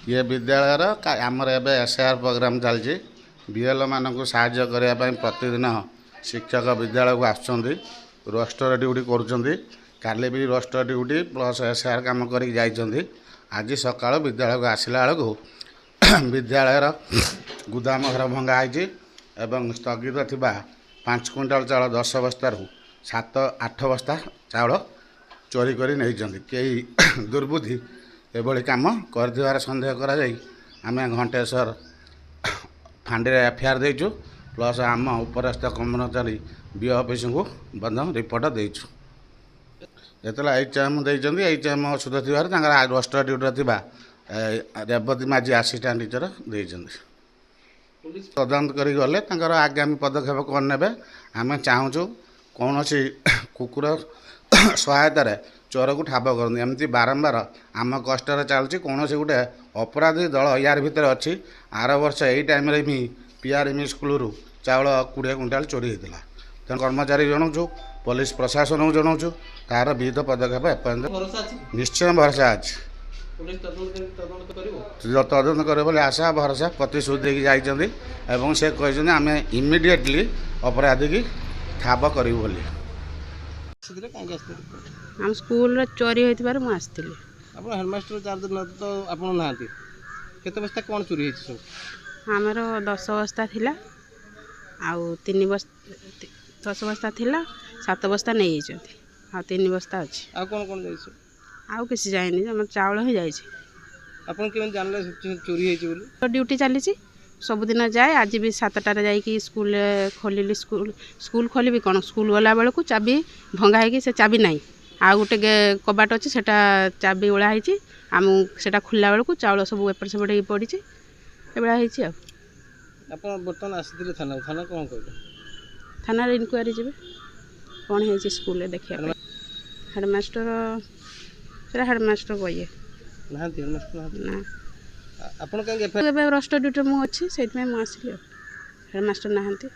ये विद्यालय आमर एवं एसआर प्रोग्राम चलती बीएल मानक साहाय्य करने प्रतिदिन शिक्षक विद्यालय को आसुँच रोस्टर ड्यूटी करें भी रोस्टर ड्यूटी प्लस एसआर कम कर आज सका विद्यालय को आसला बेलू विद्यालय गुदाम घर भंगाई एवं स्थगित थी 5 क्विंटाल चाउल 10 बस्तारू 7-8 बस्ता चाउल चोरी कर कई दुर्बुद्धि एभली कम कर सन्देह कर आम घंटेश्वर फांडी एफआईआर देचु प्लस आम उपरस्थ कर्मचारी बी ऑफिस को रिपोर्ट देचु जिते एचएम देते एचएम असुध थी रोस्टर ड्यूटी थी रेवती माझी आसिस्टांट टीचर देते तदंत कर गले आगामी पदक्षेप कौन ने आम चाहूँ कौन कुकुर सहायतार चोर को ठाब कर एमती बारंबार आम कष्ट चलुची कौन से गोटे अपराधी दल यार भितर अच्छी आर वर्ष यही टाइम भी पीआरएम स्कूल चाउल 20 क्विंटाल चोरी होता तेणु कर्मचारी जनाऊँ पुलिस प्रशासन को जनाऊँ तार विहित पदक्षेप एपर्यंत निश्चय भरोसा अच्छी तदंत करे बोले आशा भरोसा प्रतिश्रुति देकी से कहते आम इमिडिएटली अपराधी की ठाब करूँ बोली हम स्कूल चोरी होती आसती हेडमास्टर चार्ज तो आप ना केते बस्ता कौन चोरी सब आमर 10 बस्ता थिला आउ 3 बस्ता 10 बस्ता थिला 7 बस्ता नहीं जाती आ 3 बस्ता अच्छी आ कौन कौन जाइछ आउ किसी जाइनी हम चाउल ही जाइए आपन केमन जानले चोरी होई बोली ड्यूटी चली सबुदिन जाए आज भी 7टार जाकि स्कूल खोलिली स्कूल खोली कौन स्कूल गला बेलू चाबी भंगा है से चाबी नहीं आ गोटे कबाट अच्छी से चाबी ओला है आम से खोला बेलू चाउल सब एपट सेपट हो पड़ी ये बर्तमान आसी थाना थाना कौन कह थाना इनक्वारी जी कौन है स्कूल देखिए हेडमास्टर हेडमास्टर कहे ना ना आपन कहीं रोस्टर ड्यूटी मुझे अच्छी से मुझे हेडमास्टर नहांती